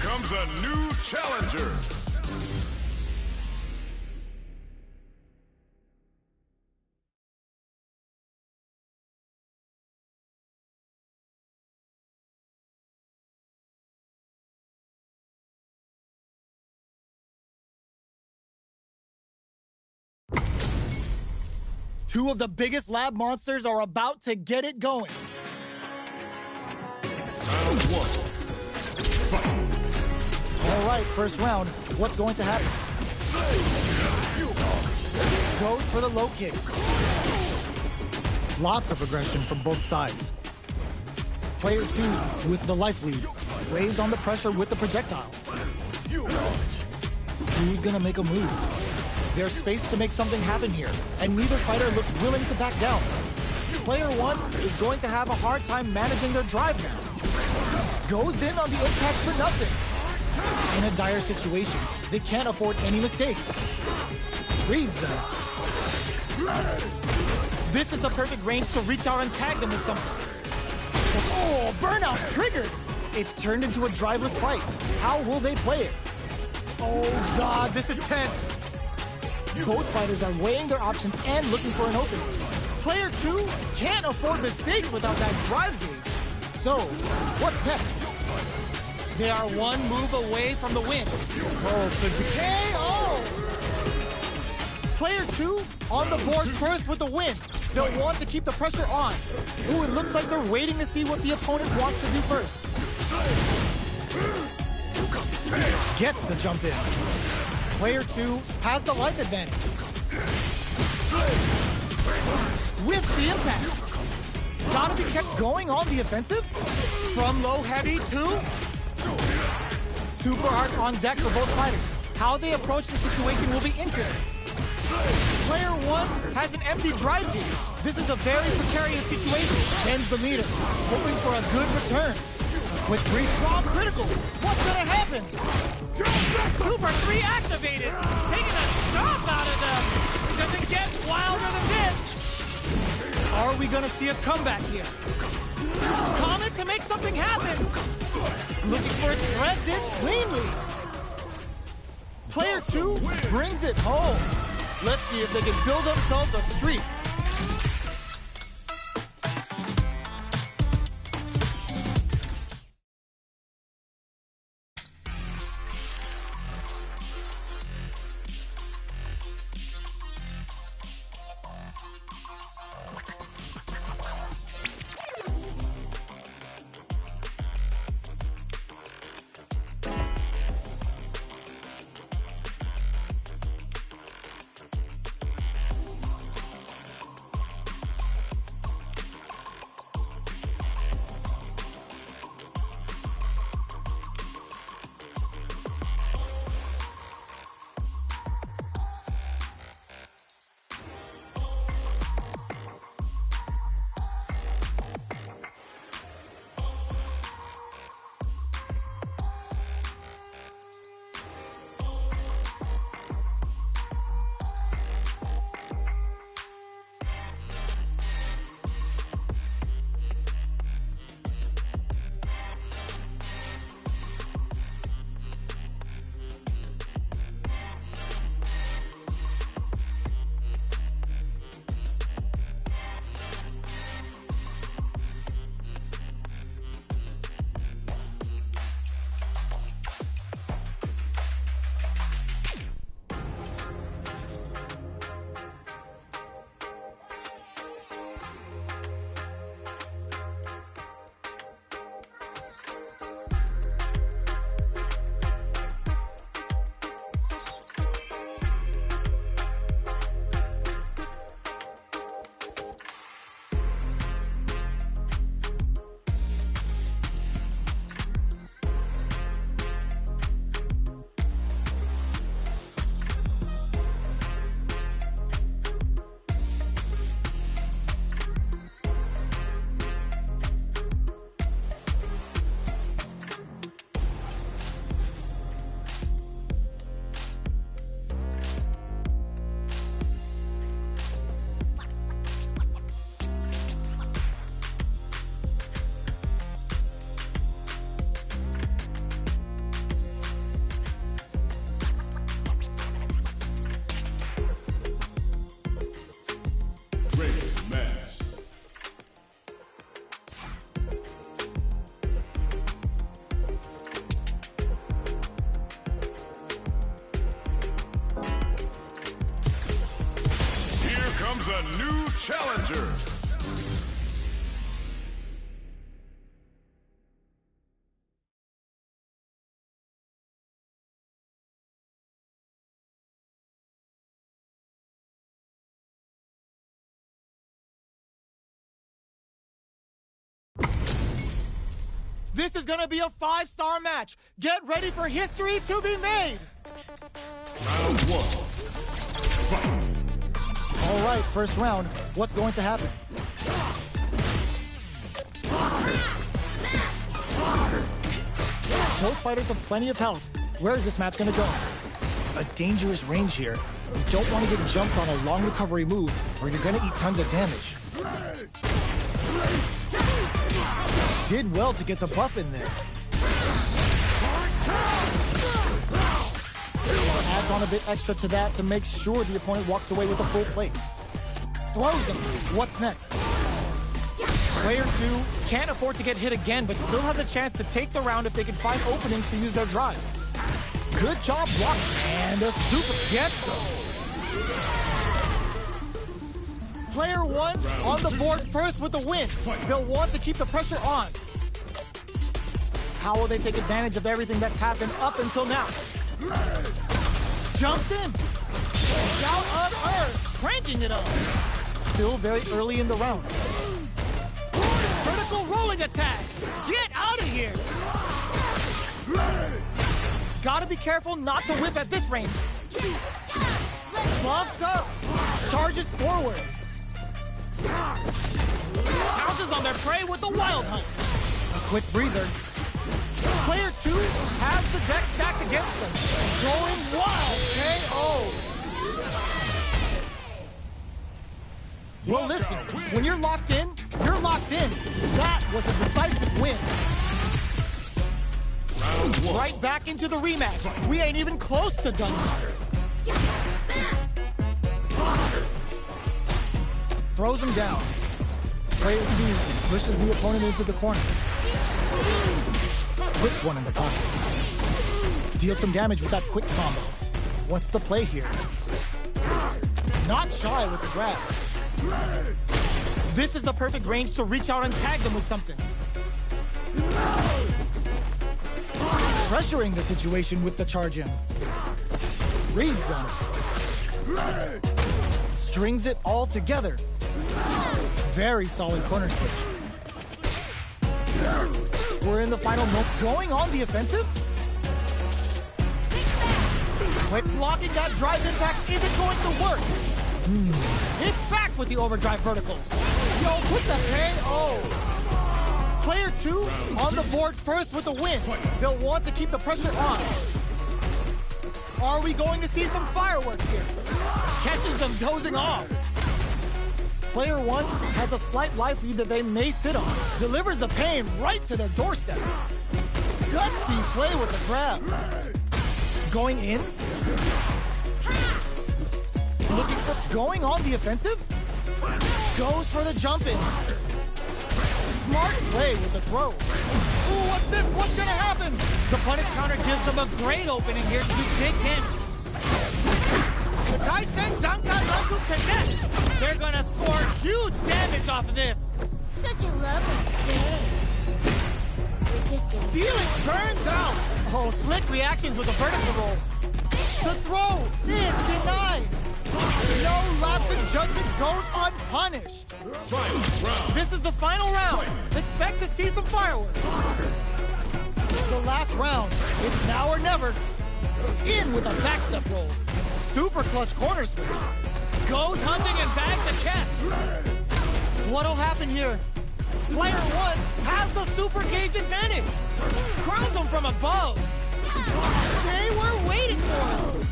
comes a new challenger. Two of the biggest lab monsters are about to get it going. Round one. Fight. All right, first round. What's going to happen? Goes for the low kick. Lots of aggression from both sides. Player 2 with the life lead. Weighs on the pressure with the projectile. Who's gonna make a move? There's space to make something happen here, and neither fighter looks willing to back down. Player 1 is going to have a hard time managing their drive now. Goes in on the impact for nothing. In a dire situation, they can't afford any mistakes. Reads them. This is the perfect range to reach out and tag them with something. Oh, burnout triggered! It's turned into a driveless fight. How will they play it? Oh God, this is tense. Both fighters are weighing their options and looking for an opening. Player 2 can't afford mistakes without that drive gauge. So, what's next? They are one move away from the win. Oh, could be KO! Player 2 on the board first with the win. They'll want to keep the pressure on. Ooh, it looks like they're waiting to see what the opponent wants to do first. Gets the jump in. Player 2 has the life advantage. With the impact. Gotta be kept going on the offensive. From low heavy to super hard on deck for both fighters. How they approach the situation will be interesting. Player 1 has an empty drive gauge. This is a very precarious situation. Ends the meter, hoping for a good return. With brief bomb critical, what's gonna happen? Super 3 activated, taking a chop out of them. It doesn't get wilder than this. Are we gonna see a comeback here? Comet to make something happen. Looking for it threads in cleanly. Player 2 brings it home. Let's see if they can build themselves a streak. a new challenger. This is gonna be a 5-star match. Get ready for history to be made. Round 1. Fight. All right, first round. What's going to happen? Both fighters have plenty of health. Where is this match gonna go? A dangerous range here. You don't want to get jumped on a long recovery move, or you're gonna eat tons of damage. Did well to get the buff in there. Adds on a bit extra to that to make sure the opponent walks away with a full plate. Throws him. What's next? Player 2 can't afford to get hit again, but still has a chance to take the round if they can find openings to use their drive. Good job blocking. And a super gets him. Player 1 on the board first with the win. They'll want to keep the pressure on. How will they take advantage of everything that's happened up until now? Jumps in. Shout on Earth, cranking it up. Still very early in the round. Vertical rolling attack. Get out of here. Gotta be careful not to whip at this range. Buffs up. Charges forward. Pounces on their prey with the wild hunt. A quick breather. Player 2 has the deck stacked against them. Going wild. KO. Well, listen, when you're locked in, you're locked in. That was a decisive win. Round 1. Right back into the rematch. We ain't even close to done. Throws him down. Player 2 pushes the opponent into the corner. Puts one in the pocket. Deals some damage with that quick combo. What's the play here? Not shy with the grab. This is the perfect range to reach out and tag them with something. Pressuring the situation with the charge in. Reads them. Strings it all together. Very solid corner switch. We're in the final moment. Going on the offensive? But blocking that drive impact isn't going to work. It's back with the overdrive vertical. Yo, put the KO. Player 2 on the board first with the win. They'll want to keep the pressure on. Are we going to see some fireworks here? Catches them dozing off. Player 1 has a slight life lead that they may sit on. Delivers the pain right to their doorstep. Gutsy play with the grab. Going in. Looking for going on the offensive. Goes for the jump in. Smart play with the throw. Ooh, what's this? What's gonna happen? The punish counter gives them a great opening here to do big damage. The Kaisen Dankanraku connects. They're gonna score huge damage off of this. Such a lovely face. We're just getting... Feeling burns out. Oh, slick reactions with a vertical roll. The throw is denied. No lapse in judgment goes unpunished. Final round. This is the final round. Expect to see some fireworks. The last round. It's now or never. In with a backstep roll. Super clutch corner switch. Goes hunting and bags a catch. What'll happen here? Player 1 has the super gauge advantage. Crowns him from above. They were waiting for him.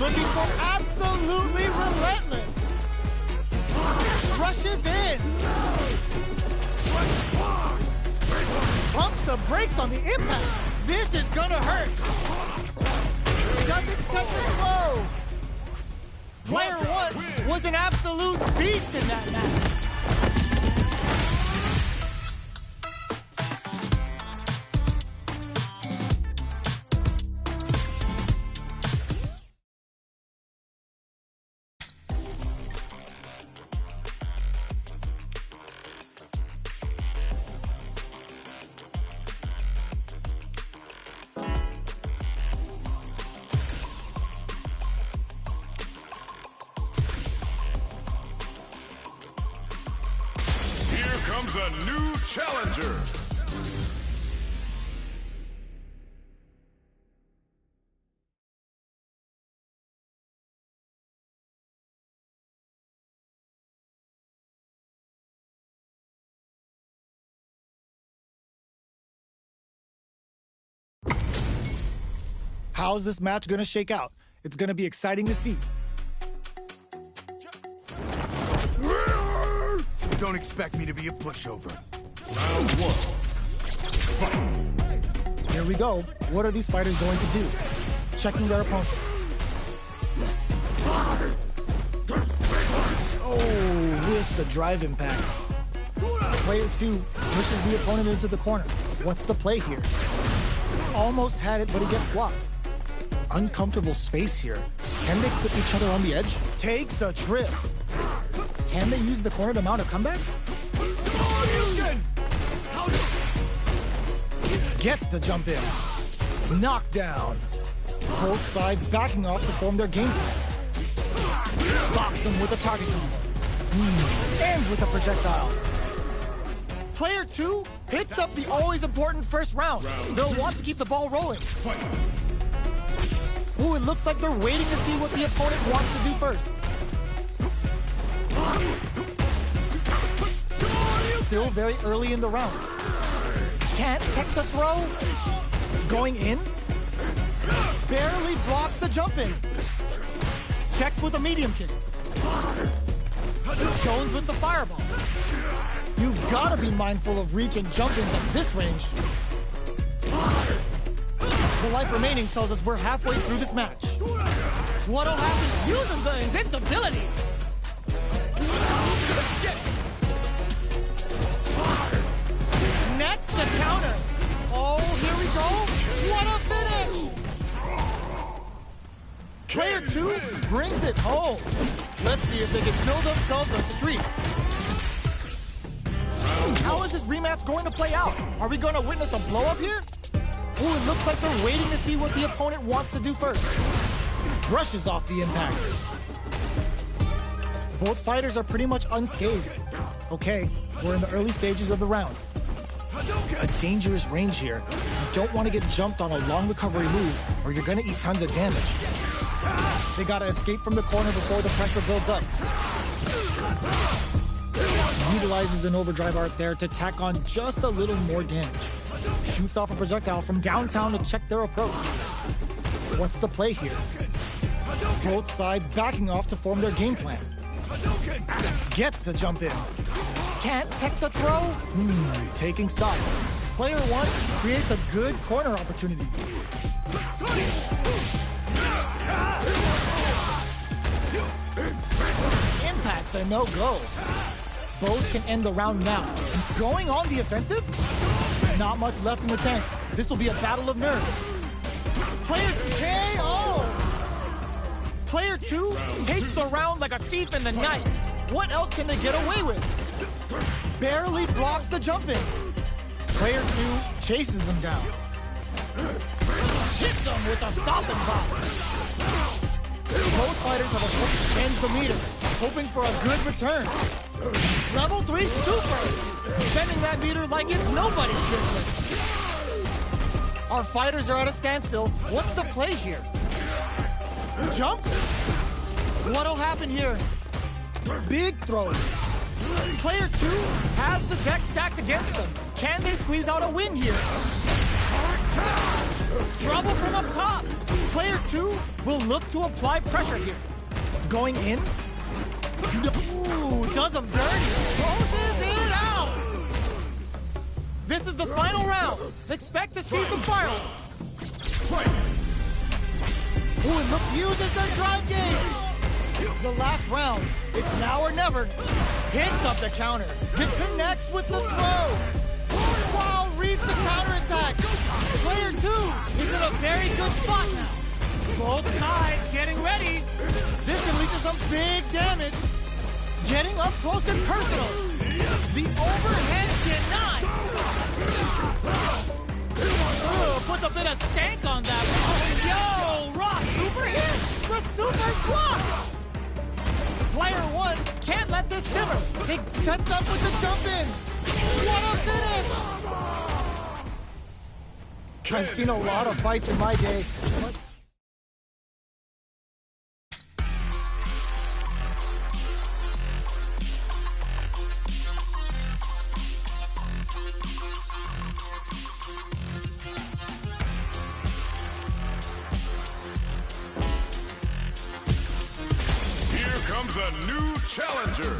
Looking for absolutely relentless. Rushes in. Pumps the brakes on the impact. This is gonna hurt. Doesn't take the blow. Player 1 was an absolute beast in that match. Choose a new challenger. How's this match gonna shake out? It's gonna be exciting to see. Don't expect me to be a pushover. Round one. Fight. Here we go. What are these fighters going to do? Checking their opponent. Oh, missed the drive impact. Player 2 pushes the opponent into the corner. What's the play here? Almost had it, but he gets blocked. Uncomfortable space here. Can they put each other on the edge? Takes a trip. Can they use the corner to mount a comeback? Gets the jump in. Knockdown. Both sides backing off to form their game plan. Box him with a target combo. Ends with a projectile. Player 2 picks up the always important first round. They'll want to keep the ball rolling. Ooh, it looks like they're waiting to see what the opponent wants to do first. Still very early in the round. Can't tech the throw. Going in. Barely blocks the jump in. Checks with a medium kick. Jones with the fireball. You've got to be mindful of reach and jump-ins at this range. The life remaining tells us we're halfway through this match. What'll happen? Uses the invincibility. Nets the counter. Oh, here we go. What a finish! Player 2 brings it home. Let's see if they can build themselves a streak. How is this rematch going to play out? Are we going to witness a blow-up here? Ooh, it looks like they're waiting to see what the opponent wants to do first. Brushes off the impact. Both fighters are pretty much unscathed. Okay, we're in the early stages of the round. A dangerous range here. You don't want to get jumped on a long recovery move, or you're going to eat tons of damage. They got to escape from the corner before the pressure builds up. Utilizes an overdrive art there to tack on just a little more damage. Shoots off a projectile from downtown to check their approach. What's the play here? Both sides backing off to form their game plan. Gets the jump in. Can't tech the throw? Taking stock. Player 1 creates a good corner opportunity. Impact's a no-go. Both can end the round now. And going on the offensive? Not much left in the tank. This will be a battle of nerves. Player 2 KO! Player 2 takes the round like a thief in the night. What else can they get away with? Barely blocks the jump in. Player 2 chases them down. Hits them with a stop and pop. Both fighters have a ends the meter, hoping for a good return. Level 3 super! Spending that meter like it's nobody's business. Our fighters are at a standstill. What's the play here? Jump? What'll happen here? Big throw. Player 2 has the deck stacked against them. Can they squeeze out a win here? Trouble from up top. Player 2 will look to apply pressure here. Going in. Ooh, does them dirty. Closes it out. This is the final round. Expect to see some fireworks. Ooh, and look, uses their drive gauge. The last round. It's now or never. Hits up the counter. It connects with the throw. Wow, reads the counterattack. Player 2 is in a very good spot now. Both sides getting ready. This can lead to some big damage. Getting up close and personal. The overhead denied. Puts a bit of stank on that. Yo, Rock, super hit. The super block. Player 1 can't let this simmer. It sets up with the jump in. What a finish! I've seen a lot of fights in my day, but... Here comes a new challenger.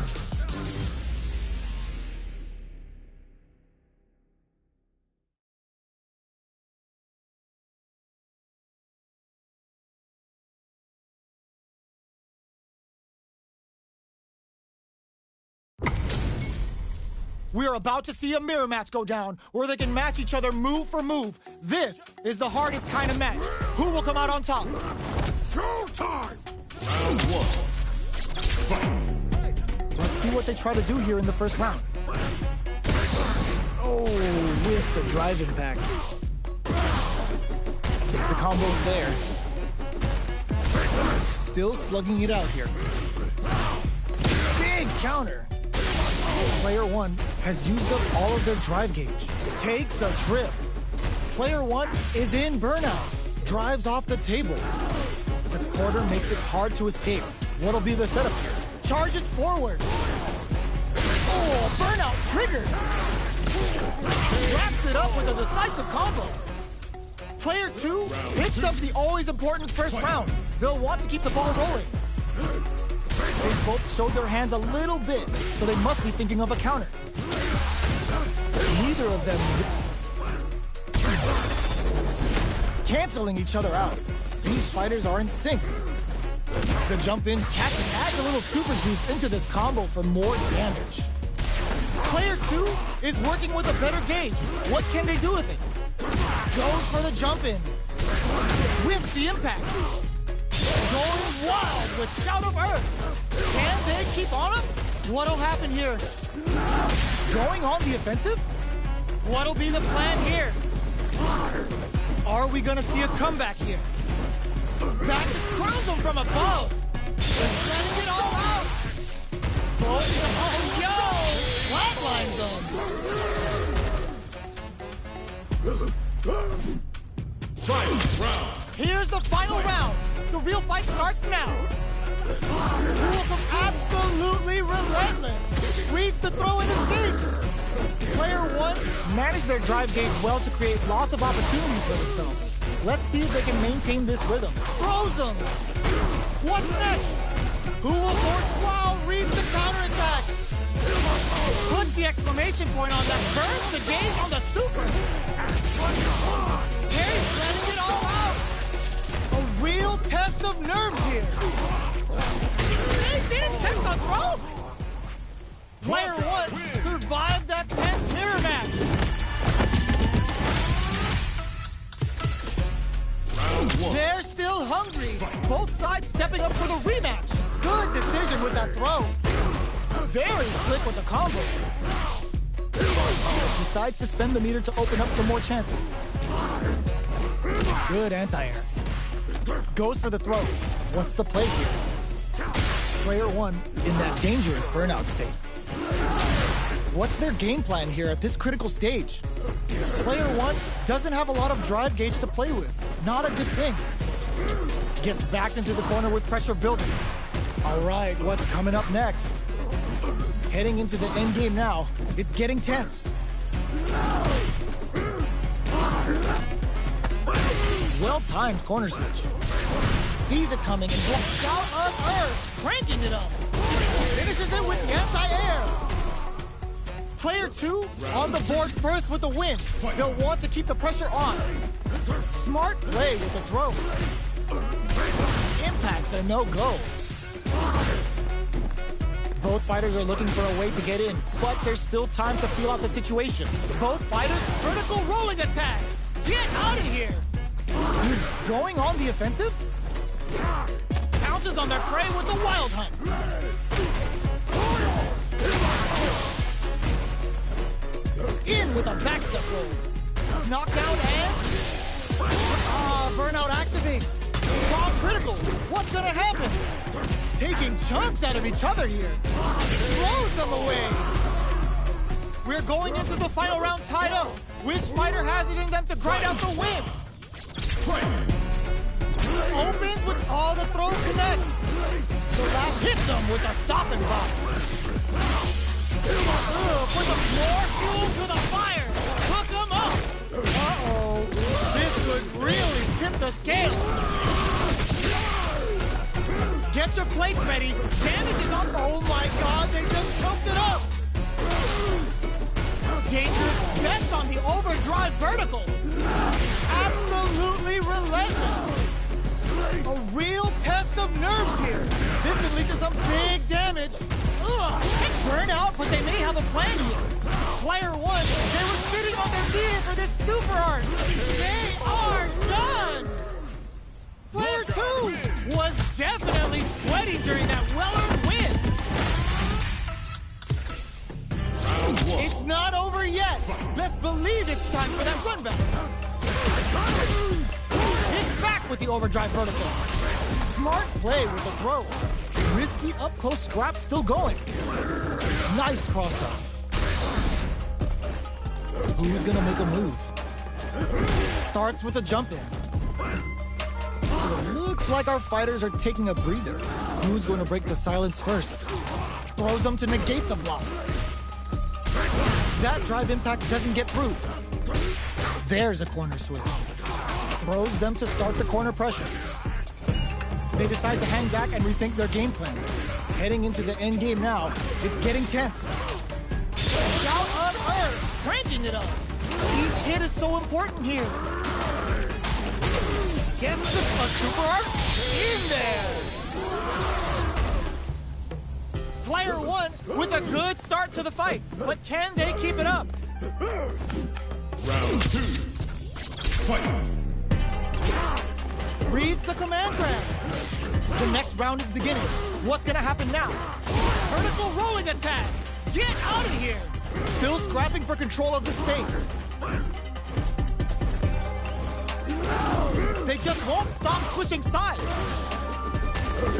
We are about to see a mirror match go down, where they can match each other move for move. This is the hardest kind of match. Who will come out on top? Showtime! Round one. Fight! Let's see what they try to do here in the first round. Oh, with the drive impact. The combo's there. Still slugging it out here. Big counter. Player one has used up all of their drive gauge. Takes a trip. Player one is in burnout. Drives off the table. The quarter makes it hard to escape. What'll be the setup here? Charges forward. Oh, burnout triggered. Wraps it up with a decisive combo. Player two picks up the always important first round. They'll want to keep the ball rolling. They both showed their hands a little bit, so they must be thinking of a counter. Neither of them canceling each other out. These fighters are in sync. The jump in catch adds a little super juice into this combo for more damage. Player two is working with a better gauge. What can they do with it? Goes for the jump in. With the impact. Going wild with Shout of Earth. Can they keep on him? What'll happen here? Going on the offensive? What'll be the plan here? Are we gonna see a comeback here? Back to crowns him from above. They're letting it all out. Oh, yo! Flatlines him. Final round. Here's the final round. The real fight starts now. Who will come absolutely relentless? Reads the throw and escapes. Player one managed their drive gauge well to create lots of opportunities for themselves. Let's see if they can maintain this rhythm. Throws them. What's next? Who will force? Wow, reads the counterattack. Puts the exclamation point on that. Burns the gauge on the super. Harry's letting it all out. A real test of nerves here. They didn't take the throw. Player one survived that tense mirror match. Round one. They're still hungry. Both sides stepping up for the rematch. Good decision with that throw. Very slick with the combo. Decides to spend the meter to open up for more chances. Good anti-air. Goes for the throw. What's the play here? Player one in that dangerous burnout state. What's their game plan here at this critical stage? Player one doesn't have a lot of drive gauge to play with. Not a good thing. Gets backed into the corner with pressure building. All right, what's coming up next? Heading into the end game now. It's getting tense. Well-timed corner switch. Sees it coming and blocks Shout of Earth, cranking it up. Finishes it with anti-air. Player two on the board first with the win. They'll want to keep the pressure on. Smart play with the throw. Impacts a no-go. Both fighters are looking for a way to get in, but there's still time to feel out the situation. Both fighters, vertical rolling attack. Get out of here. Going on the offensive? Pounces on their prey with the wild hunt. In with a backstep roll. Knockdown and... burnout activates. Bomb critical. What's gonna happen? Taking chunks out of each other here. Throws them away. We're going into the final round tied up. Which fighter has it in them to grind out the win? Opens with all the throw connects. The lap hits them with a stopping block. For the more fuel to the fire. Hook them up. Uh-oh. This could really tip the scale. Get your plates ready. Damage is up. Oh my god, they just choked it up. Dangerous bets on the overdrive vertical. Absolutely relentless. A real test of nerves here. This could lead to some big damage. Ugh, burn out, but they may have a plan here. Player one, they were sitting on their gear for this super art. They are done. Player two was definitely sweaty during that well-earned win. It's not over yet. Let's believe it's time for that run back. Hits back with the overdrive vertical. Smart play with the throw. Risky up-close scrap still going. Nice cross-up. Who's gonna make a move? Starts with a jump in. So it looks like our fighters are taking a breather. Who's going to break the silence first? Throws them to negate the block. That drive impact doesn't get through. There's a corner switch. Throws them to start the corner pressure. They decide to hang back and rethink their game plan. Heading into the end game now, it's getting tense. Shout on Earth, cranking it up. Each hit is so important here. Gets a super art in there. Player one with a good start to the fight, but can they keep it up? Round two. Fight. Reads the command grab. The next round is beginning. What's gonna happen now? Vertical rolling attack. Get out of here. Still scrapping for control of the space. They just won't stop switching sides.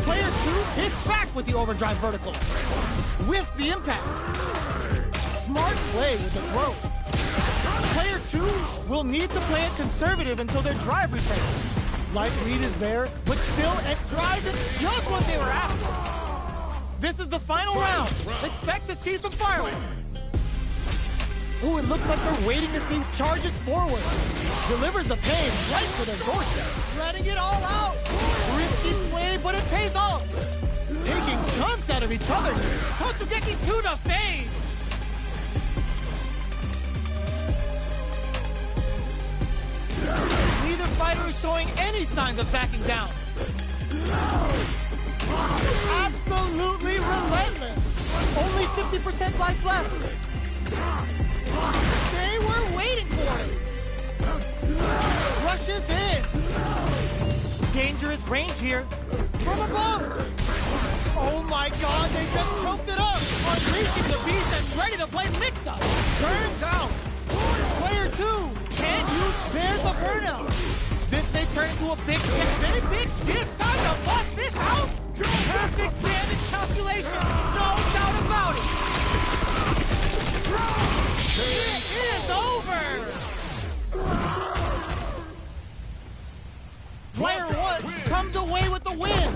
Player two hits back with the overdrive vertical. Whiffs the impact. Smart play with the throw. Player two will need to play it conservative until their drive replaces. Light lead is there, but still it drives it just what they were after. This is the final round. Expect to see some fireworks. Ooh, it looks like they're waiting to see charges forward. Delivers the pain right to their doorstep. Letting it all out. Risky play, but it pays off. Taking chunks out of each other. Totsugeki to the face. Neither fighter is showing any signs of backing down. Absolutely relentless. Only 50% life left. They were waiting for it. Rushes in. Dangerous range here. From above. Oh my god, they just choked it up. Unleashing the beast and ready to play mix-up. Burns out. Player two can't use. There's a burnout. This may turn into a big decide to bust this out. Perfect damage calculation. No doubt about it. It is over. Player one comes away with the win.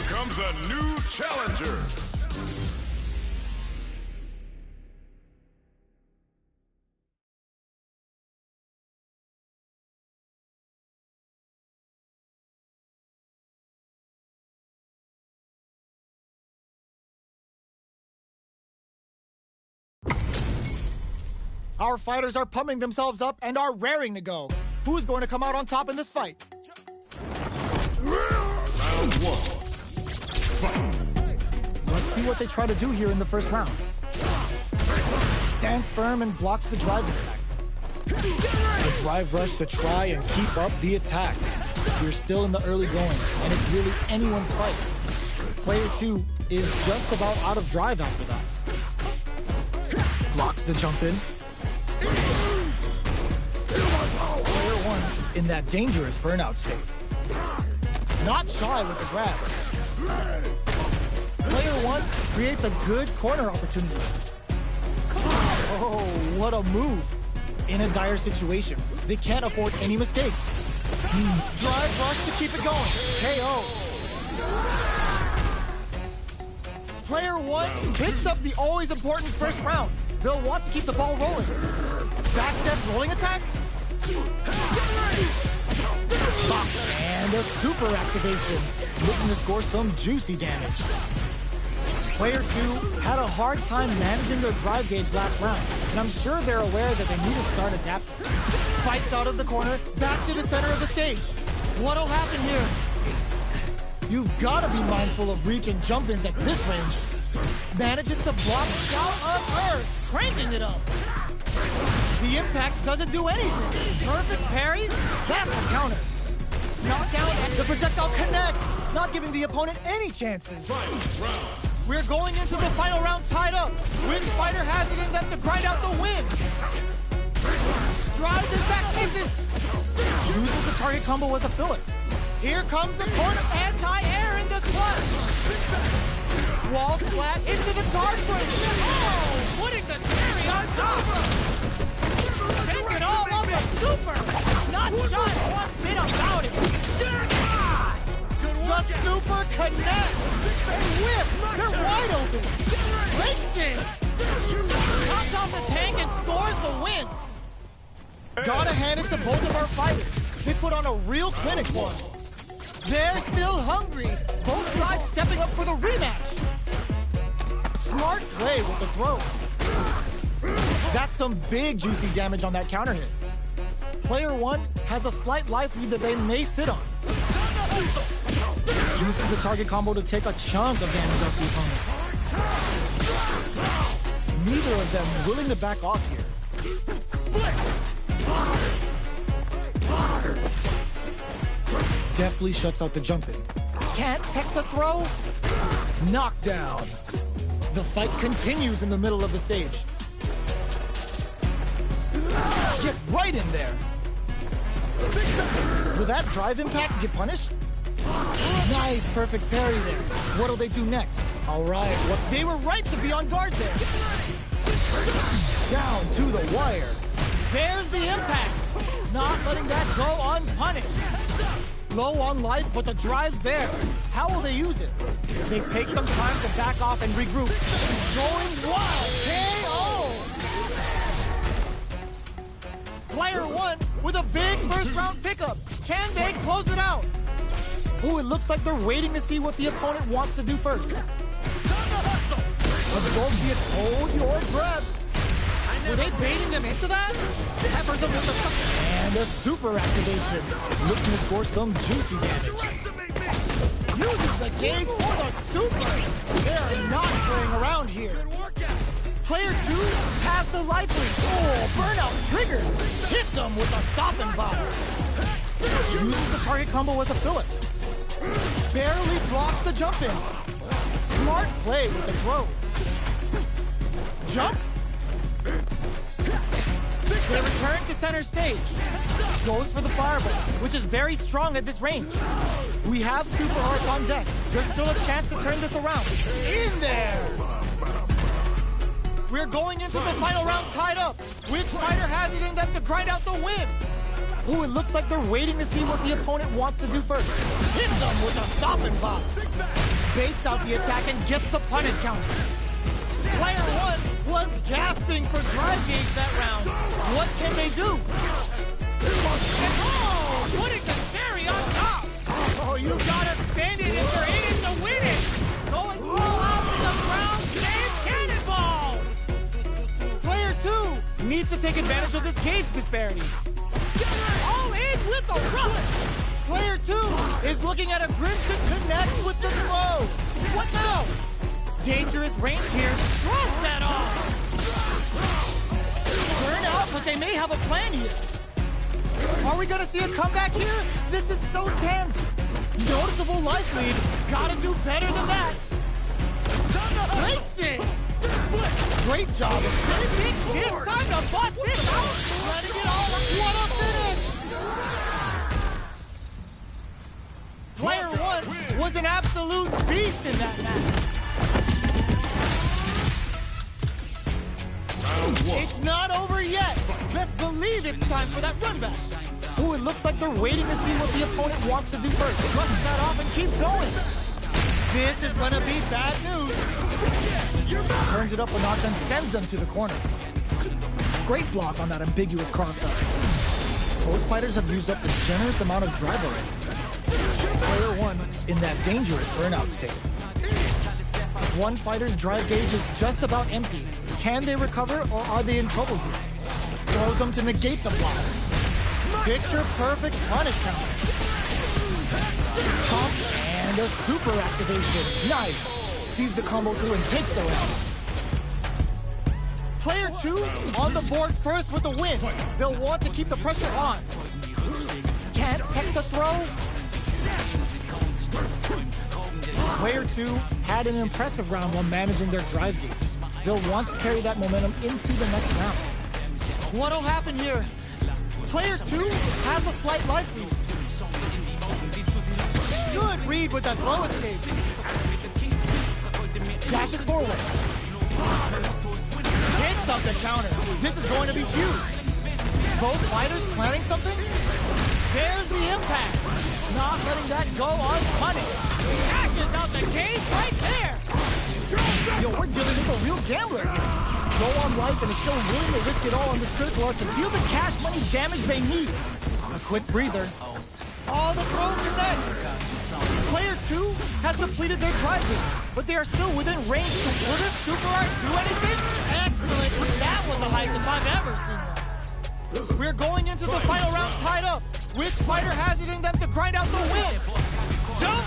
Comes a new challenger. Our fighters are pumping themselves up and are raring to go. Who's going to come out on top in this fight? Round one. Let's see what they try to do here in the first round. Stands firm and blocks the drive attack. A drive rush to try and keep up the attack. You're still in the early going, and it's really anyone's fight. Player 2 is just about out of drive after that. Blocks the jump in. Player 1 in that dangerous burnout state. Not shy with the grab. Player 1 creates a good corner opportunity. Oh, what a move. In a dire situation, they can't afford any mistakes. Drive rush to keep it going. KO. Player 1 picks up the always important first round. They'll want to keep the ball rolling. Backstep rolling attack. And a super activation. Looking to score some juicy damage. Player 2 had a hard time managing their drive gauge last round, and I'm sure they're aware that they need to start adapting. Fights out of the corner, back to the center of the stage. What'll happen here? You've got to be mindful of reach and jump-ins at this range. Manages to block shot on Earth, cranking it up. The impact doesn't do anything. Perfect parry, that's a counter. Knockout, and the projectile connects, not giving the opponent any chances. We're going into the final round tied up. Which fighter has it in them to grind out the win? Drive this back misses. Uses the target combo as a filler. Here comes the corner anti-air in the clutch. Wall flat into the target. Oh, putting the cherry on top. Taking all of the super. Not shot one bit about it. The super connects. They whip. They're wide open. Breaks in. Pops off the tank and scores the win. Gotta hand it to both of our fighters. They put on a real clinic for us. They're still hungry. Both sides stepping up for the rematch. Smart play with the throw. That's some big juicy damage on that counter hit. Player 1 has a slight life lead that they may sit on. Uses the target combo to take a chunk of damage off the opponent. Neither of them willing to back off here. Deftly shuts out the jump in. Can't tech the throw. Knockdown. The fight continues in the middle of the stage. Get right in there. Will that drive impact get punished? Nice, perfect parry there. What'll they do next? All right, what they were right to be on guard there. Down to the wire. There's the impact. Not letting that go unpunished. Low on life, but the drive's there. How will they use it? They take some time to back off and regroup. Going wild. KO! Player 1 with a big first round pickup. Can they close it out? Ooh, it looks like they're waiting to see what the opponent wants to do first. Absorb the hold your breath. Were they baiting them into that? Peppers them with the... And a super activation. Looking to score some juicy damage. Uses the gauge for the super. They're not playing around here. Player 2 has the life lead. Oh, burnout triggered. Hits him with a stopping bomb. Uses the target combo as a filler. Barely blocks the jump in. Smart play with the throw. Jumps. They return to center stage. Goes for the fireball, which is very strong at this range. We have Super Hearts on deck. There's still a chance to turn this around. In there! We're going into the final round tied up. Which fighter has it in them to grind out the win? Ooh, it looks like they're waiting to see what the opponent wants to do first. Hits them with a stopping bomb. Baits out the attack and gets the punish counter. Player 1 was gasping for drive gauge that round. What can they do? Oh, putting the cherry on top. Oh, you gotta spend it if you're in it to win it. Going all out to the ground, save cannonball. Player 2 needs to take advantage of this gauge disparity. All in with a rush. Player 2 is looking at a Crimson connects with the throw. What now? Dangerous range here. Drops that off. Burnout they may have a plan here. Are we gonna see a comeback here? This is so tense. Noticeable life lead. Gotta do better than that. Breaks it. Great job of finishing. It's time to bust this out. Letting it all up. What a finish. Player one was an absolute beast in that match. It's not over yet. Best believe it's time for that run back. Ooh, it looks like they're waiting to see what the opponent wants to do first. Brushes that off and keeps going. This is gonna be bad news. Turns it up a notch and sends them to the corner. Great block on that ambiguous cross-up. Both fighters have used up a generous amount of drive already. Player one in that dangerous burnout state. One fighter's drive gauge is just about empty. Can they recover, or are they in trouble here? Throws them to negate the block. Picture-perfect punish counter. Pump and a super activation. Nice. Sees the combo through and takes the round. Player two on the board first with a win. They'll want to keep the pressure on. Can't tech the throw. Player two had an impressive round while managing their drive gauge. They'll want to carry that momentum into the next round. What'll happen here? Player two has a slight life lead. Good read with that throw escape. Dashes forward. Picks up the counter. This is going to be huge. Both fighters planning something? There's the impact. Not letting that go unpunished. Dashes out the cage right there. Yo, we're dealing with a real gambler here. Low on life and is still willing to risk it all on this critical art to deal the cash money damage they need. A quick breather. Oh, the throw connects. Player two has depleted their drive gauge, but they are still within range. So will this super art do anything? Excellent. That was the highest if I've ever seen one. We're going into the final round tied up. Which fighter has it in them to grind out the win? Jump!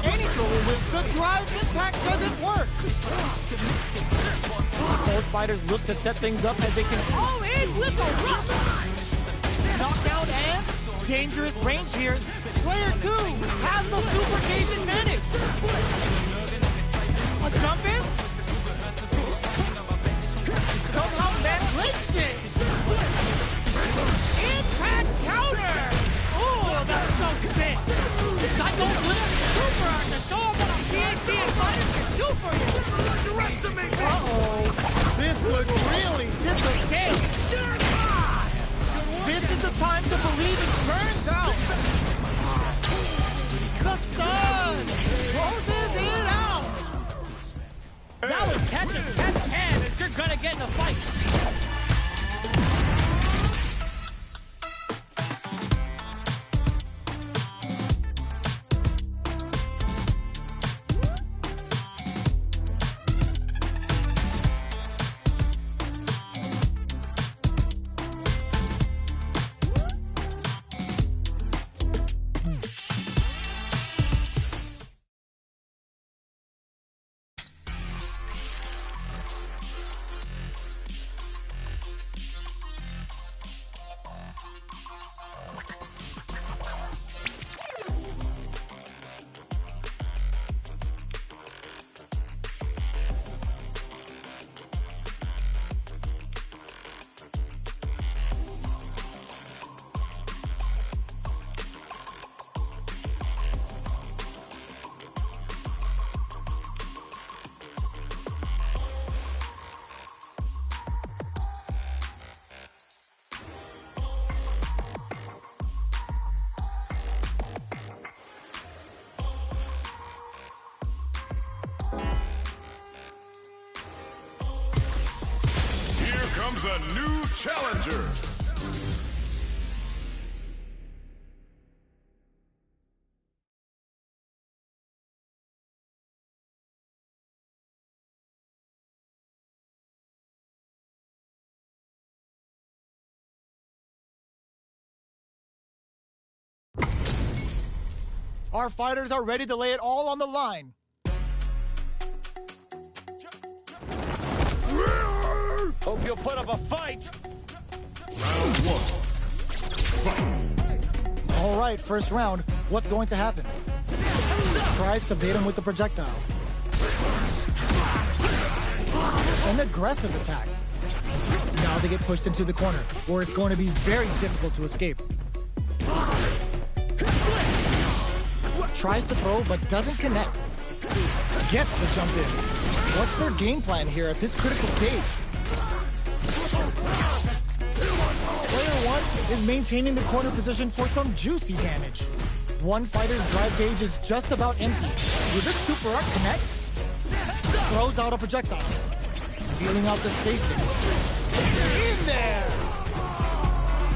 Any thrower wins. The drive impact doesn't work. Both fighters look to set things up as they can all in with a rough. Knockdown and dangerous range here. Player two has the super cage advantage. A jump in? Somehow man breaks it. Impact counter. Oh, that's so sick. Psycho Blitz super art to show them what a PhD fighter can do for you. Uh-oh. This could really tip the scale. This is the time to believe it turns out. The sun closes it out. That was catch as can if you're gonna get in a fight. Comes a new challenger. Our fighters are ready to lay it all on the line. Hope you'll put up a fight. Round one. Fight. All right, first round. What's going to happen? Tries to bait him with the projectile. An aggressive attack. Now they get pushed into the corner, where it's going to be very difficult to escape. Tries to throw, but doesn't connect. Gets the jump in. What's their game plan here at this critical stage? Player one is maintaining the corner position for some juicy damage. One fighter's drive gauge is just about empty. Will this super art connect? Throws out a projectile. Feeling out the spacing. In there!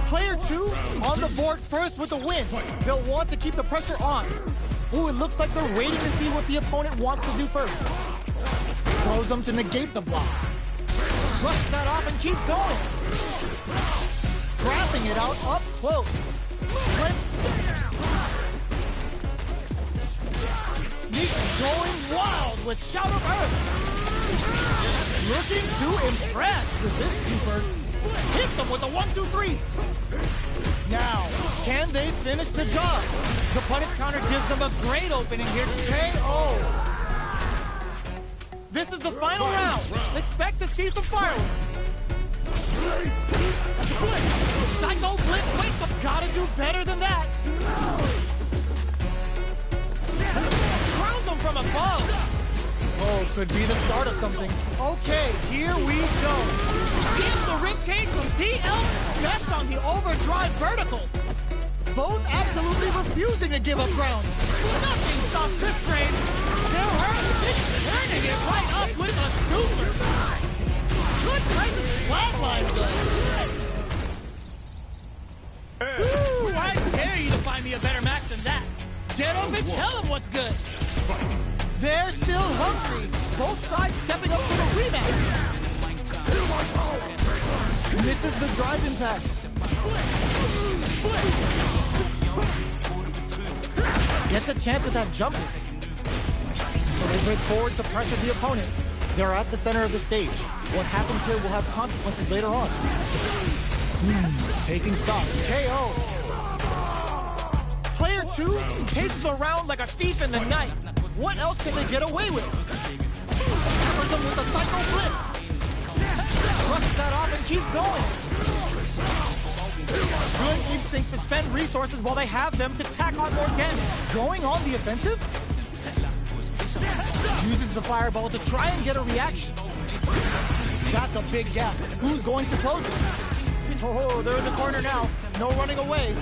Player two on the board first with the win. They'll want to keep the pressure on. Ooh, it looks like they're waiting to see what the opponent wants to do first. Throws them to negate the block. Brushes that off and keeps going. Scrapping it out up close. Sneak going wild with Shout of Earth. Looking to impress with this super. Hit them with a 1-2-3. Now, can they finish the job? The punish counter gives them a great opening here to KO. This is the final round. Expect to see some fireworks. Psycho Blitz wakes up. Gotta do better than that. Crowns them from above. Oh, could be the start of something. Okay, here we go. Give the ribcage from TL best on the overdrive vertical. Both absolutely refusing to give up ground. Nothing stops this train. They're turning it right up with a super. Good presence flatlines though. Woo, I dare you to find me a better match than that. Get up and tell them what's good. They're still hungry. Both sides stepping up for the rematch. Misses the drive impact. Gets a chance with that jumper. So they break forward to pressure the opponent. They're at the center of the stage. What happens here will have consequences later on. Taking stock. KO. Player two takes the round like a thief in the night. What else can they get away with? Covers them with a Psycho Blitz. Brushes that off and keeps going. Good instincts to spend resources while they have them to tack on more damage. Going on the offensive? Uses the fireball to try and get a reaction. That's a big gap. Who's going to close it? Oh, they're in the corner now. No running away.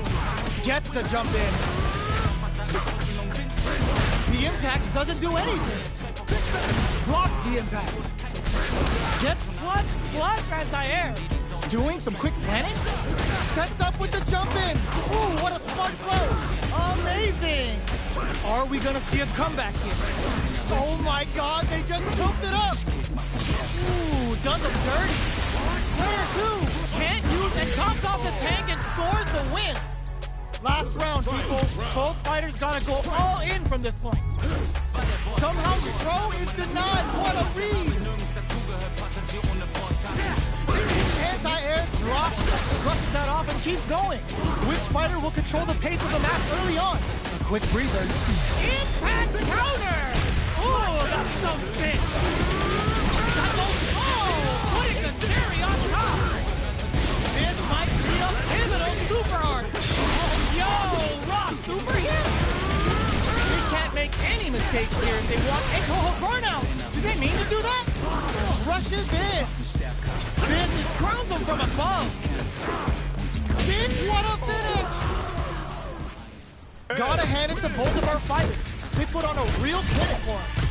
Gets the jump in. The impact doesn't do anything. Blocks the impact. Gets flush, anti-air. Doing some quick planning. Sets up with the jump in. Ooh, what a smart throw. Amazing. Are we gonna see a comeback here? Oh my God, they just choked it up. Ooh, does them dirty. Player two can't use and comes off the tank and scores the win. Last round, people. Both fighters gotta go all in from this point. Somehow the throw is denied. What a read! Anti-air drops, brushes that off and keeps going. Which fighter will control the pace of the match early on? A quick breather. Impact counter! Ooh, that's so sick! Putting the cherry on top! This might be a pivotal super arc! Yo, raw super here! They can't make any mistakes here if they want a burnout! Did they mean to do that? Rushes in! This crowns them from above! Then what a finish! Gotta hand it to both of our fighters. They put on a real clinic for us.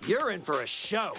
You're in for a show.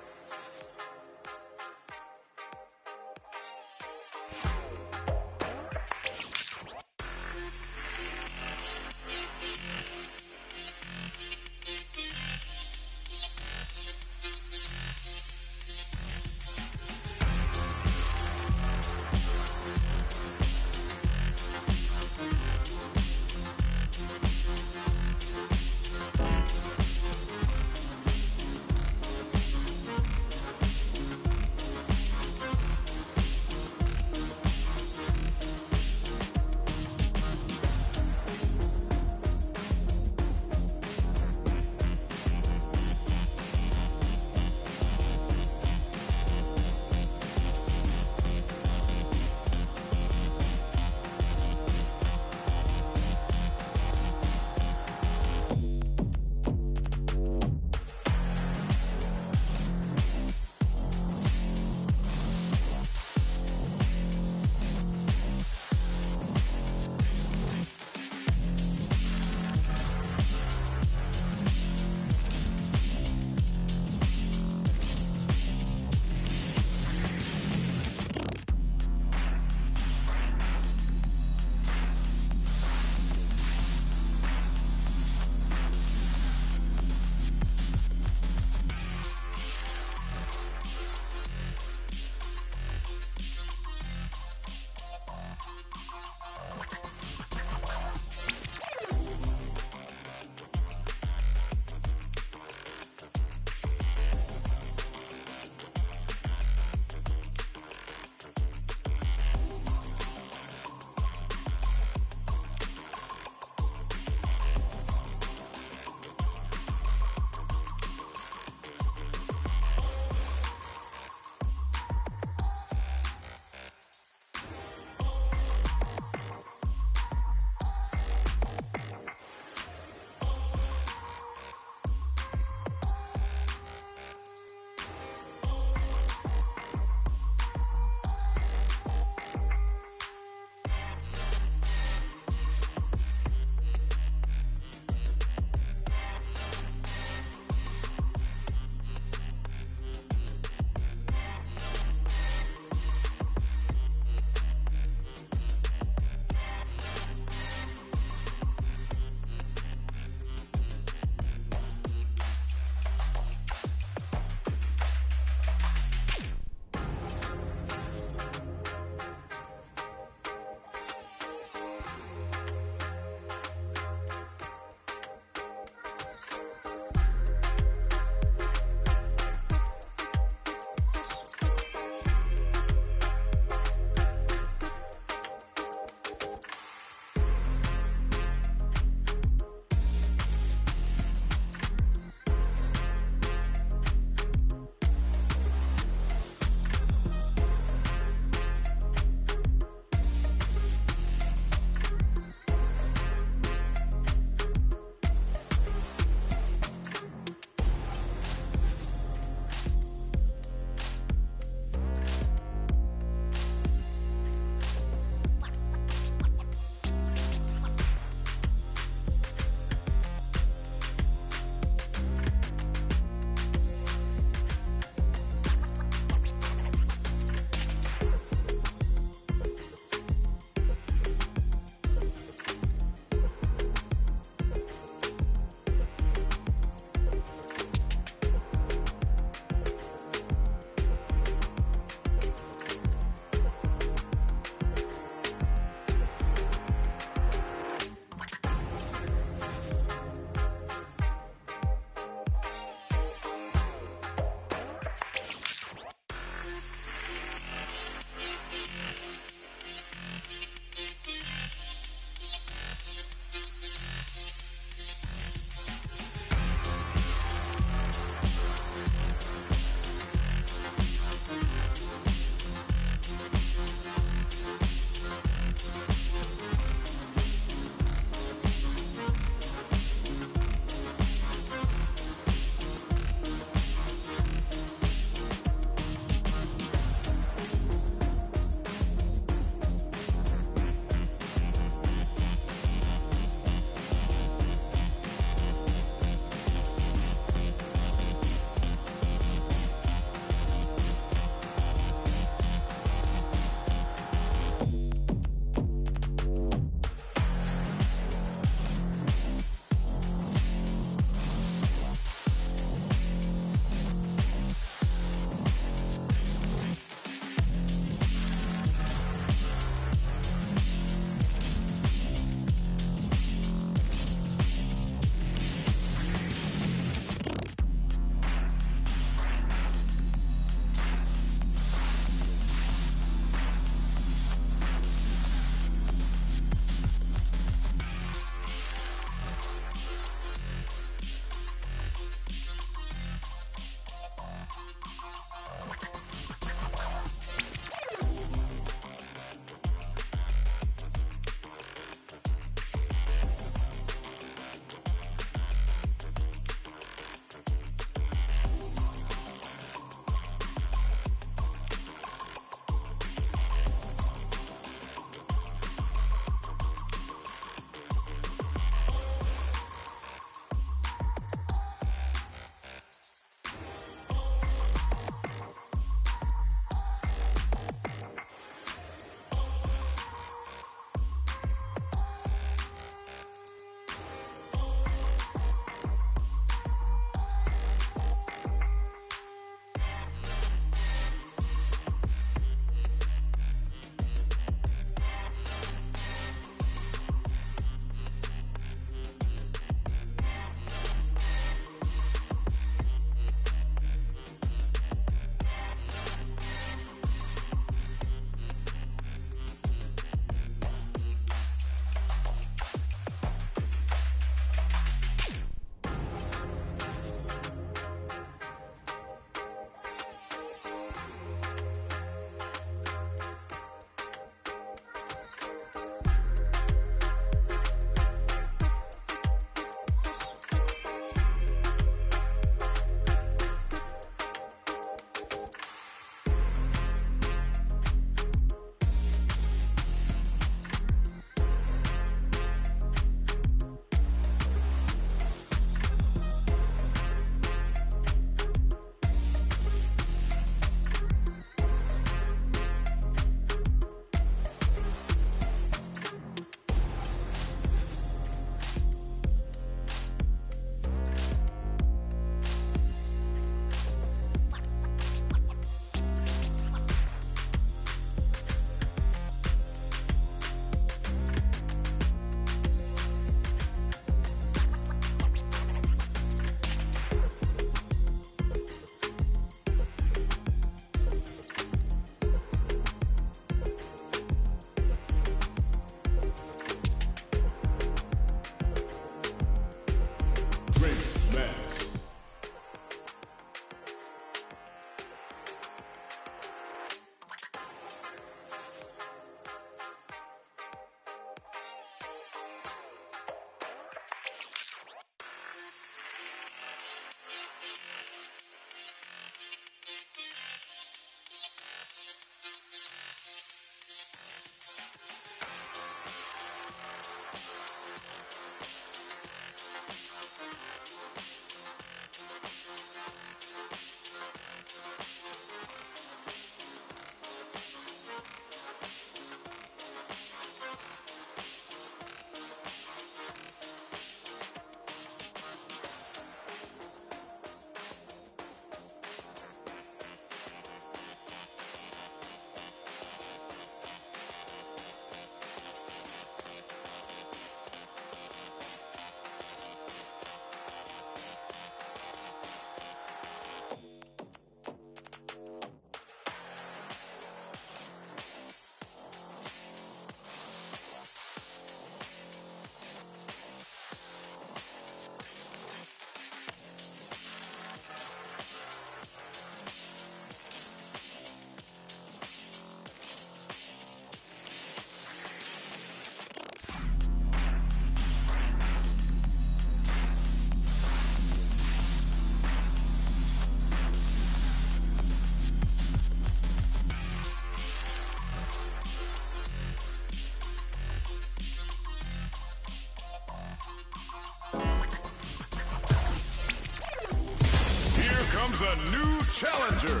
a new challenger.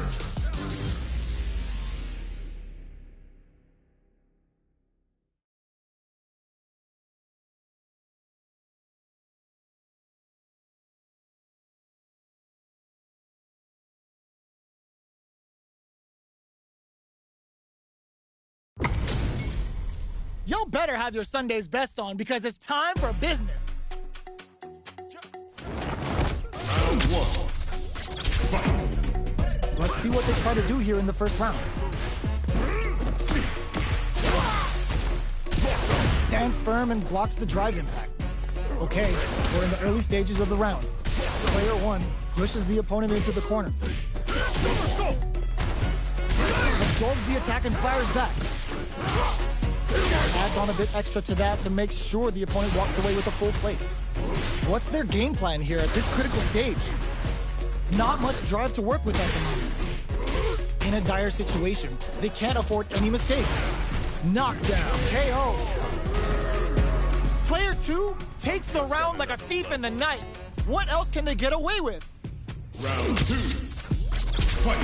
Y'all better have your Sunday's best on because it's time for business. Round one. Fight. Let's see what they try to do here in the first round. Stands firm and blocks the drive impact. Okay, we're in the early stages of the round. Player one pushes the opponent into the corner. Absorbs the attack and fires back. Adds on a bit extra to that to make sure the opponent walks away with a full plate. What's their game plan here at this critical stage? Not much drive to work with at the moment. In a dire situation, they can't afford any mistakes. Knockdown, KO. Player two takes the round like a thief in the night. What else can they get away with? Round two. Fight.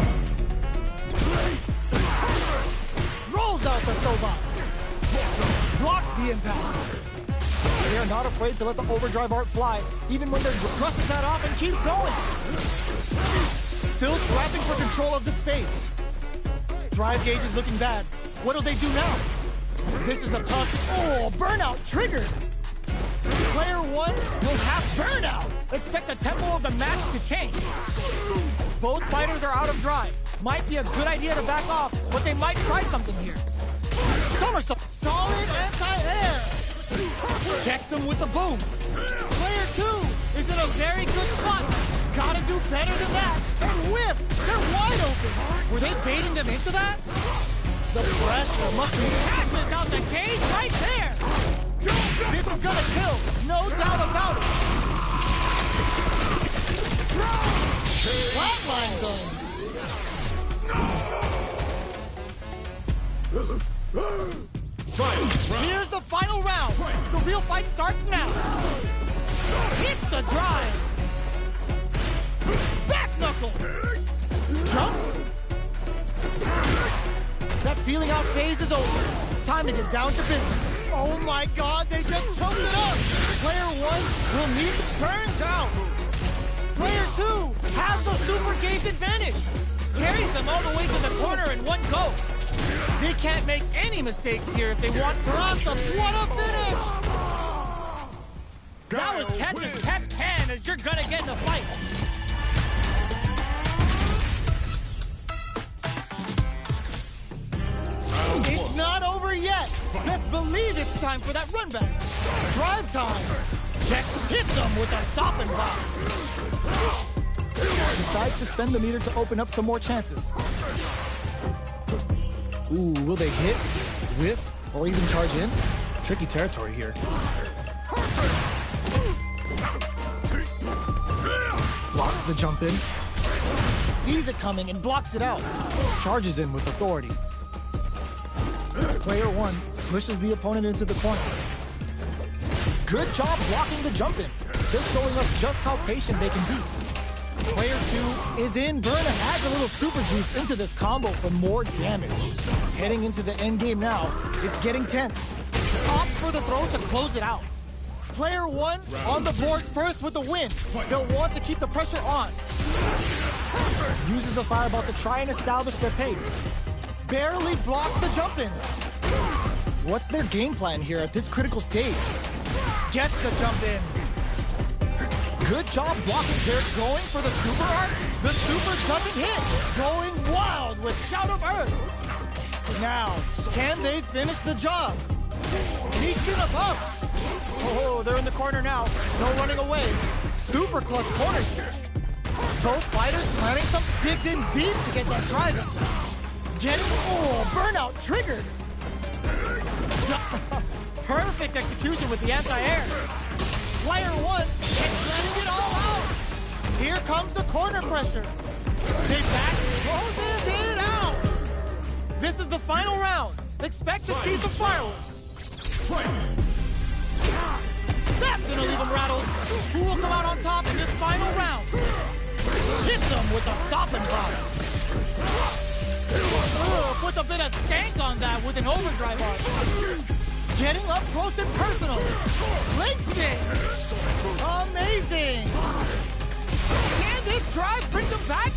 Rolls out the Soba. Blocks the impact. They are not afraid to let the overdrive art fly, even when they're brushes that off and keeps going. Still scrapping for control of the space. Drive gauge is looking bad. What'll they do now? This is a tough... Oh, burnout triggered. Player one will have burnout. Expect the tempo of the match to change. Both fighters are out of drive. Might be a good idea to back off, but they might try something here. Somersault. Solid anti-air. Checks him with the boom. Player two is in a very good spot. Gotta do better than that. And whiffs. They're wide open. Were they baiting them into that? The pressure must be passes out the cage right there. This is gonna kill. No doubt about it. Flatline zone. Here's the final round. The real fight starts now. Hits the drive. Back knuckle. Jumps. That feeling out phase is over. Time to get down to business. Oh my God, they just choked it up. Player one will need to burns out. Player two has the super gauge advantage. Carries them all the way to the corner in one go. They can't make any mistakes here if they want awesome. What a finish! That was catch as catch can as you're gonna get in the fight. It's not over yet. Best believe it's time for that run back. Drive time. Jex hits them with a stop and block. Decides to spend the meter to open up some more chances. Ooh, will they hit, whiff, or even charge in? Tricky territory here. Blocks the jump in. Sees it coming and blocks it out. Charges in with authority. Player one pushes the opponent into the corner. Good job blocking the jump in. They're showing us just how patient they can be. Player two is in. Burna adds a little super juice into this combo for more damage. Heading into the end game now, it's getting tense. Opt for the throw to close it out. Player one on the board first with the win. They'll want to keep the pressure on. Uses a fireball to try and establish their pace. Barely blocks the jump in. What's their game plan here at this critical stage? Gets the jump in. Good job blocking. They're going for the super art. The super doesn't hit. Going wild with Shout of Earth. Now, can they finish the job? Sneaks in above. Oh, they're in the corner now. No running away. Super clutch corner steer. Both fighters planning some digs in deep to get that drive in. Getting, burnout triggered. Perfect execution with the anti-air. Player one is letting it all out. Here comes the corner pressure. They back closes it out. This is the final round. Expect to see some fireworks. That's gonna leave them rattled. Who will come out on top in this final round? Hits hits him with a stop and pop. Puts a bit of stank on that with an overdrive arm. Getting up close and personal. Links it. Amazing. Can this drive bring them back?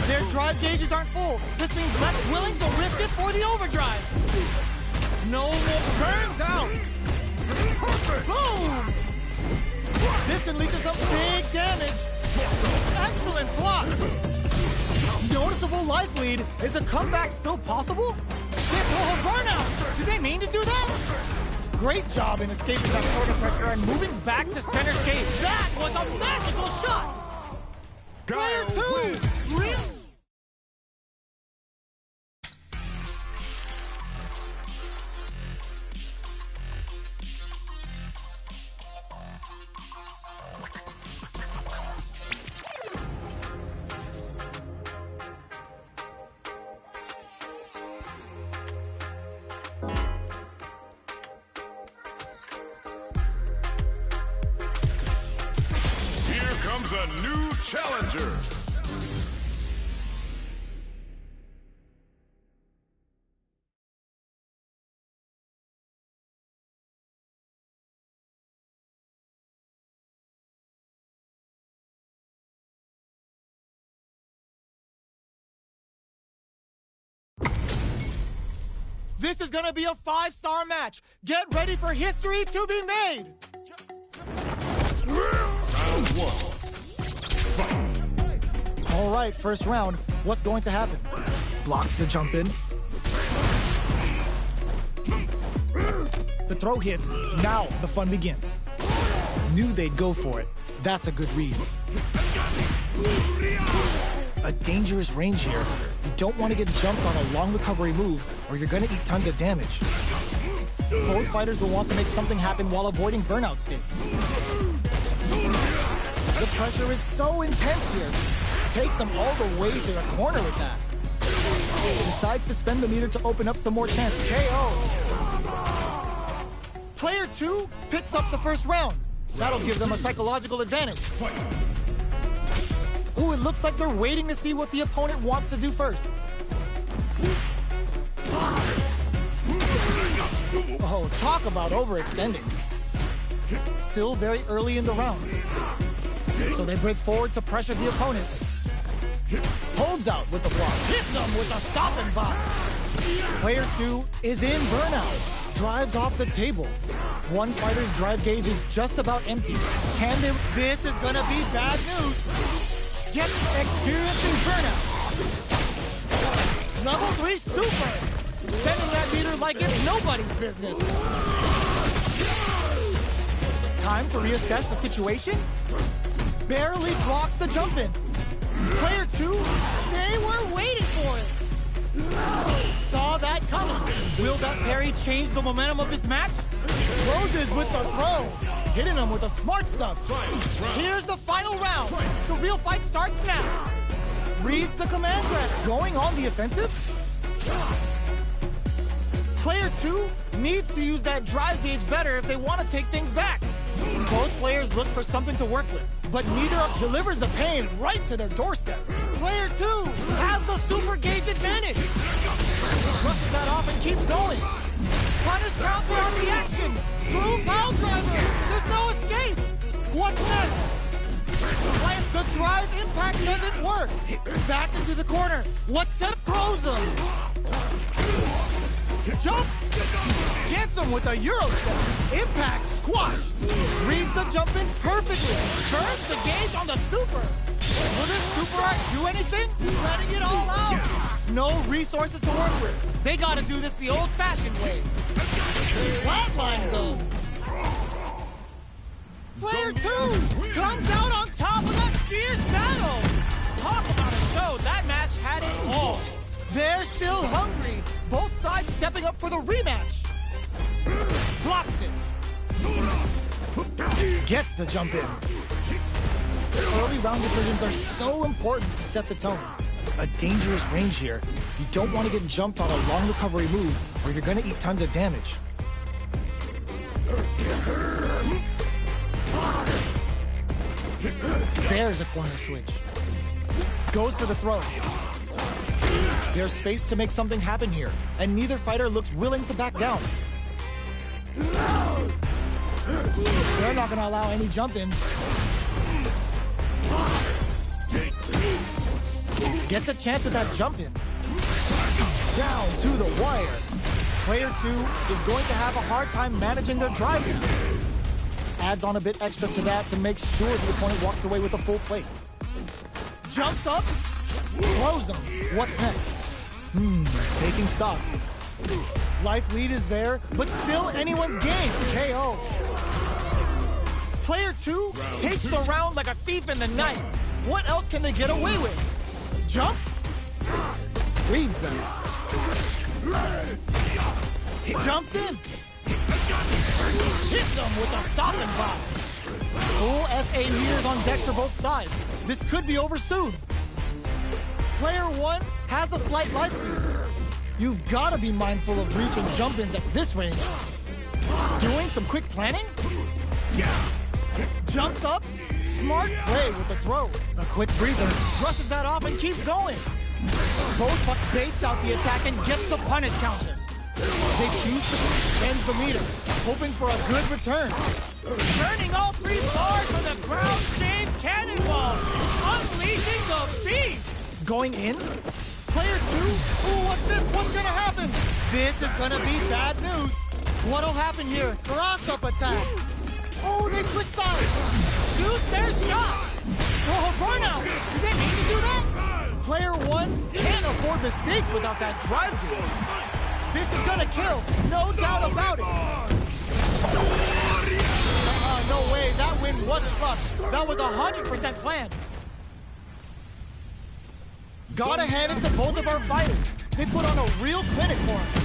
Their drive gauges aren't full. This means less willing to risk it for the overdrive. No more. Burns out. Boom. This can lead to some big damage. Excellent block. Noticeable life lead. Is a comeback still possible? Burnout. Did they mean to do that? Great job in escaping that corner pressure and moving back to center stage. That was a magical shot. Player 2. Really? A new challenger. This is gonna be a 5-star match. Get ready for history to be made. Round 1. All right, first round. What's going to happen? Blocks the jump in. The throw hits. Now the fun begins. Knew they'd go for it. That's a good read. A dangerous range here. You don't want to get jumped on a long recovery move or you're going to eat tons of damage. Both fighters will want to make something happen while avoiding burnout state. The pressure is so intense here. Takes him all the way to the corner with that. Decides to spend the meter to open up some more chance. KO. Player 2 picks up the first round. That'll give them a psychological advantage. Ooh, it looks like they're waiting to see what the opponent wants to do first. Oh, talk about overextending. Still very early in the round. So they break forward to pressure the opponent. Holds out with the block. Hits them with a stop and pop. Player 2 is in burnout. Drives off the table. One fighter's drive gauge is just about empty. Can they? This is gonna be bad news. Get experiencing burnout. Level 3 super. Spending that meter like it's nobody's business. Time to reassess the situation. Barely blocks the jump in. Player 2, they were waiting for it. Saw that coming. Will that parry change the momentum of this match? Closes with the throw. Hitting him with the smart stuff. Here's the final round. The real fight starts now. Reads the command grab. Going on the offensive? Player 2 needs to use that drive gauge better if they want to take things back. Both players look for something to work with, but neither delivers the pain right to their doorstep. Player 2 has the super gauge advantage. Brushes that off and keeps going. Punish counter on the action. Screw pile driver. There's no escape. What's next? The drive impact doesn't work. Back into the corner. What set throws him? Jump! Gets him with a Euro step. Impact squashed. Reads the jump in perfectly. Turns the gauge on the super. Will this super art do anything? Letting it all out. No resources to work with. They gotta do this the old-fashioned way. Flatline zone. Player 2 comes out on top of that fierce battle. Talk about a show. That match had it all. They're still hungry. Both sides stepping up for the rematch. Blocks it. Gets the jump in. Early round decisions are so important to set the tone. A dangerous range here. You don't want to get jumped on a long recovery move or you're going to eat tons of damage. There's a corner switch. Goes for the throw. There's space to make something happen here, and neither fighter looks willing to back down. They're not gonna allow any jump-ins. Gets a chance with that jump-in. Down to the wire. Player 2 is going to have a hard time managing their drive now. Adds on a bit extra to that to make sure the opponent walks away with a full plate. Jumps up, throws him. What's next? Taking stock. Life lead is there, but still anyone's game. KO. Player 2 takes the round like a thief in the night. What else can they get away with? Jumps? Reads them. Jumps in. Hits them with a stopping block. Full SA meters on deck for both sides. This could be over soon. Player 1 has a slight life lead. You've got to be mindful of reach and jump-ins at this range. Doing some quick planning? Jumps up. Smart play with the throw. A quick breather. Brushes that off and keeps going. Both baits out the attack and gets the punish counter. They choose to bend the meter, hoping for a good return. Turning all three bars for the ground save cannonball. Unleashing the beast. Going in. Player 2. Ooh, what's this? What's gonna happen? This is gonna be bad news. What'll happen here? Cross-up attack. Oh, they switch sides. Shoot their shot. Oh, burnout. Did they mean to do that? Player 1 can't afford the stakes without that drive gauge. This is gonna kill, no doubt about it. No way, that win wasn't luck. That was 100% planned. Gotta hand it to both of our fighters. They put on a real clinic for him.